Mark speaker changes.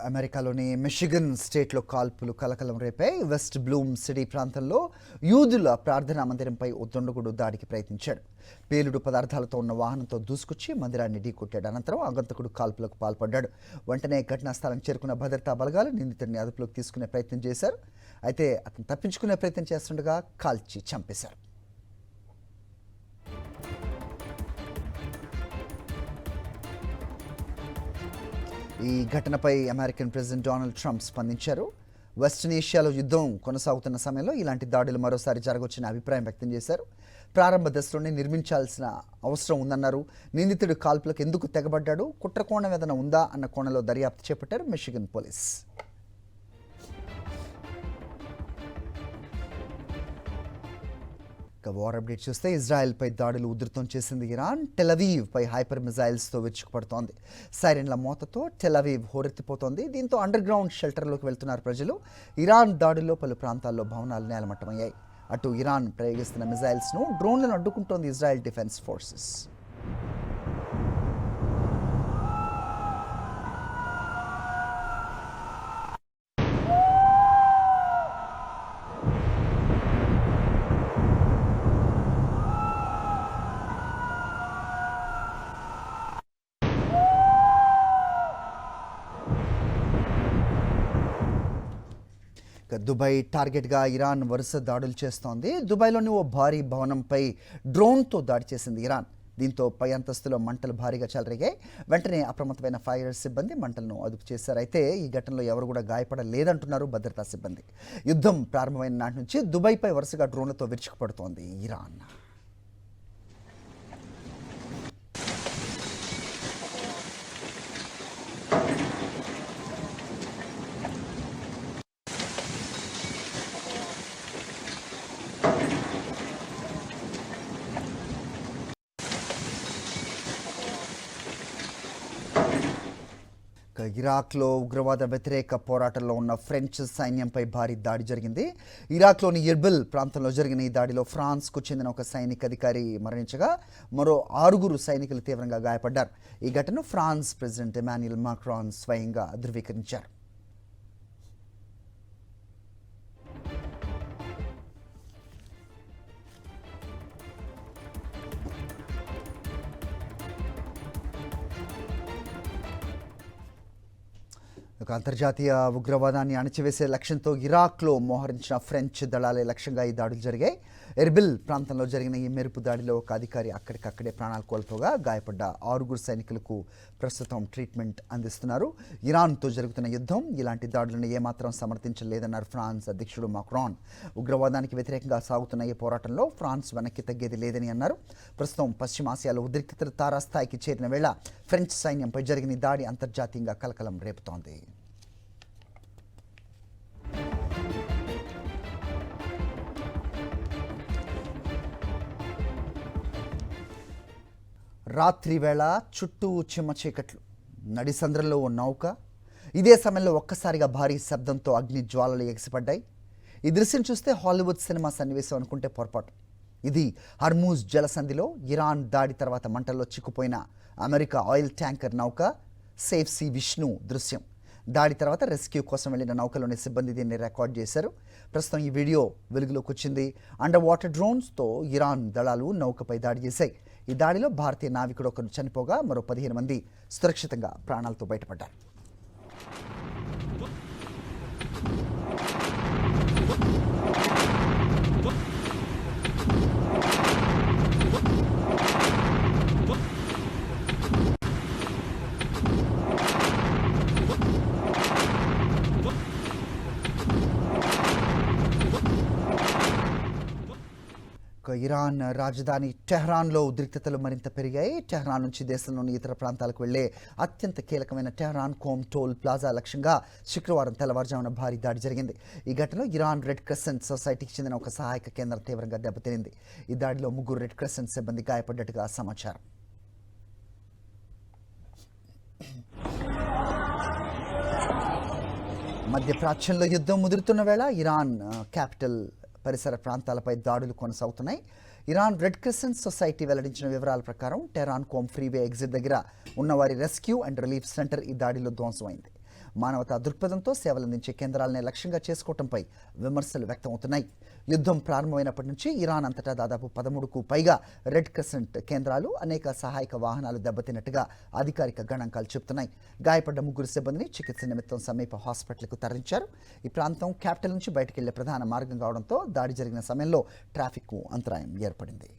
Speaker 1: అమెరికాలోని మిషిగన్ స్టేట్లో కాల్పులు కలకలం రేపాయి. వెస్ట్ బ్లూమ్ సిటీ ప్రాంతంలో యూదుల ప్రార్థనా మందిరంపై ఓ దుండగుడు దాడికి ప్రయత్నించాడు. పేలుడు పదార్థాలతో ఉన్న వాహనంతో దూసుకొచ్చి మందిరాన్ని ఢీకొట్టాడు. అనంతరం ఆగంతకుడు కాల్పులకు పాల్పడ్డాడు. వెంటనే ఘటనా స్థలానికి చేరుకున్న భద్రతా బలగాలు నిందితుడిని అదుపులోకి తీసుకునే ప్రయత్నం చేశారు. అయితే అతను తప్పించుకునే ప్రయత్నం చేస్తుండగా కాల్చి చంపేశారు. ఈ ఘటనపై అమెరికన్ ప్రెసిడెంట్ డొనాల్డ్ ట్రంప్ స్పందించారు. వెస్టర్న్ ఏషియాలో యుద్ధం కొనసాగుతున్న సమయంలో ఇలాంటి దాడులు మరోసారి జరగవచ్చని అభిప్రాయం వ్యక్తం చేశారు. ప్రారంభ దశలోనే నిర్మించాల్సిన అవసరం ఉందన్నారు. నిందితుడు కాల్పులకు ఎందుకు తెగబడ్డాడు, కుట్ర కోణం ఏదైనా ఉందా అన్న కోణంలో దర్యాప్తు చేపట్టారు మిషిగన్ పోలీస్. వార్ అప్డేట్ చూస్తే ఇజ్రాయెల్పై దాడులు ఉధృతం చేసింది ఇరాన్. టెలవీవ్పై హైపర్ మిజైల్స్తో విరుచుకుపడుతోంది. సైరన్ల మోతతో టెలవీవ్ హోరెత్తిపోతోంది. దీంతో అండర్ గ్రౌండ్ షెల్టర్లోకి వెళ్తున్నారు ప్రజలు. ఇరాన్ దాడుల్లో పలు ప్రాంతాల్లో భవనాలు నేలమట్టమయ్యాయి. అటు ఇరాన్ ప్రయోగిస్తున్న మిజైల్స్ను డ్రోన్లను అడ్డుకుంటోంది ఇజ్రాయెల్ డిఫెన్స్ ఫోర్సెస్. దుబాయ్ టార్గెట్గా ఇరాన్ వరుస దాడులు చేస్తోంది. దుబాయ్లోని ఓ భారీ భవనంపై డ్రోన్తో దాడి చేసింది ఇరాన్. దీంతో పై అంతస్తులో మంటలు భారీగా చెలరేగాయి. వెంటనే అప్రమత్తమైన ఫైర్ సిబ్బంది మంటలను అదుపు చేశారు. అయితే ఈ ఘటనలో ఎవరు కూడా గాయపడలేదంటున్నారు భద్రతా సిబ్బంది. యుద్ధం ప్రారంభమైన నాటి నుంచి దుబాయ్పై వరుసగా డ్రోన్లతో విరుచుకుపడుతోంది ఇరాన్. ఇరాక్లో ఉగ్రవాద వ్యతిరేక పోరాటంలో ఉన్న ఫ్రెంచ్ సైన్యంపై భారీ దాడి జరిగింది. ఇరాక్లోని ఇర్బిల్ ప్రాంతంలో జరిగిన ఈ దాడిలో ఫ్రాన్స్కు చెందిన ఒక సైనిక అధికారి మరణించగా మరో 6 సైనికులు తీవ్రంగా గాయపడ్డారు. ఈ ఘటనను ఫ్రాన్స్ ప్రెసిడెంట్ ఎమాన్యుయల్ మాక్రాన్ స్వయంగా ధృవీకరించారు. అంతర్జాతీయ ఉగ్రవాదాన్ని అణచివేసే లక్ష్యంతో ఇరాక్లో మోహరించిన ఫ్రెంచ్ దళాలే లక్ష్యంగా ఈ దాడులు జరిగాయి. ఎర్బిల్ ప్రాంతంలో జరిగిన ఈ మెరుపు దాడిలో ఒక అధికారి అక్కడికక్కడే ప్రాణాలు కోల్పోగా గాయపడ్డ 6 సైనికులకు ప్రస్తుతం ట్రీట్మెంట్ అందిస్తున్నారు. ఇరాన్తో జరుగుతున్న యుద్ధం ఇలాంటి దాడులను ఏమాత్రం సమర్థించలేదన్నారు ఫ్రాన్స్ అధ్యక్షుడు మాక్రాన్. ఉగ్రవాదానికి వ్యతిరేకంగా సాగుతున్న ఈ పోరాటంలో ఫ్రాన్స్ వెనక్కి తగ్గేది లేదని అన్నారు. ప్రస్తుతం పశ్చిమాసియాలో ఉద్రిక్తతలు తారాస్థాయికి చేరిన వేళ ఫ్రెంచ్ సైన్యంపై జరిగిన ఈ దాడి అంతర్జాతీయంగా కలకలం రేపుతోంది. రాత్రి వేళ చుట్టూ చిమ్మ చీకట్లు, నడిసంద్రంలో ఓ నౌక. ఇదే సమయంలో ఒక్కసారిగా భారీ శబ్దంతో అగ్ని జ్వాలలు ఎగిసిపడ్డాయి. ఈ దృశ్యం చూస్తే హాలీవుడ్ సినిమా సన్నివేశం అనుకుంటే పొరపాటు. ఇది హర్మూజ్ జలసంధిలో ఇరాన్ దాడి తర్వాత మంటల్లో చిక్కుపోయిన అమెరికా ఆయిల్ ట్యాంకర్ నౌక సేఫ్ సీ విష్ణు దృశ్యం. దాడి తర్వాత రెస్క్యూ కోసం వెళ్లిన నౌకలోని సిబ్బంది దీన్ని రికార్డ్ చేశారు. ప్రస్తుతం ఈ వీడియో వెలుగులోకి వచ్చింది. అండర్ వాటర్ డ్రోన్స్తో ఇరాన్ దళాలు నౌకపై దాడి చేశాయి. ఈ దాడిలో భారతీయ నావికుడు ఒకరు చనిపోగా మరో 15 మంది సురక్షితంగా ప్రాణాలతో బయటపడ్డారు. ఇరాన్ రాజధాని టెహ్రాన్లో ఉద్రిక్తతలు మరింత పెరిగాయి. టెహ్రాన్ నుంచి దేశంలోని ఇతర ప్రాంతాలకు వెళ్లే అత్యంత కీలకమైన టెహ్రాన్ కోమ్ టోల్ ప్లాజా లక్ష్యంగా శుక్రవారం తెల్లవారుజామున భారీ దాడి జరిగింది. ఈ ఘటనలో ఇరాన్ రెడ్ క్రెసెంట్ సొసైటీకి చెందిన ఒక సహాయక కేంద్రం తీవ్రంగా దెబ్బతినింది. ఈ దాడిలో 3 రెడ్ క్రెసెంట్ సిబ్బంది గాయపడ్డట్టుగా సమాచారం. మధ్యప్రాచ్యంలో యుద్ధం ముదురుతున్న వేళ ఇరాన్ క్యాపిటల్ పరిసర ప్రాంతాలపై దాడులు కొనసాగుతున్నాయి. ఇరాన్ రెడ్ క్రెసెంట్ సొసైటీ వెల్లడించిన వివరాల ప్రకారం టెహ్రాన్ కోమ్ ఫ్రీవే ఎగ్జిట్ దగ్గర ఉన్న వారి రెస్క్యూ అండ్ రిలీఫ్ సెంటర్ ఈ దాడిలో ధ్వంసమైంది. మానవతా దృక్పథంతో సేవలందించే కేంద్రాలనే లక్ష్యంగా చేసుకోవడంపై విమర్శలు వ్యక్తమవుతున్నాయి. యుద్ధం ప్రారంభమైనప్పటి నుంచి ఇరాన్ అంతటా దాదాపు 13కు పైగా రెడ్ క్రెసెంట్ కేంద్రాలు, అనేక సహాయక వాహనాలు దెబ్బతిన్నట్టుగా అధికారిక గణాంకాలు చెబుతున్నాయి. గాయపడ్డ 3 సిబ్బందిని చికిత్స నిమిత్తం సమీప హాస్పిటల్కు తరలించారు. ఈ ప్రాంతం క్యాపిటల్ నుంచి బయటకు వెళ్లే ప్రధాన మార్గం కావడంతో దాడి జరిగిన సమయంలో ట్రాఫిక్కు అంతరాయం ఏర్పడింది.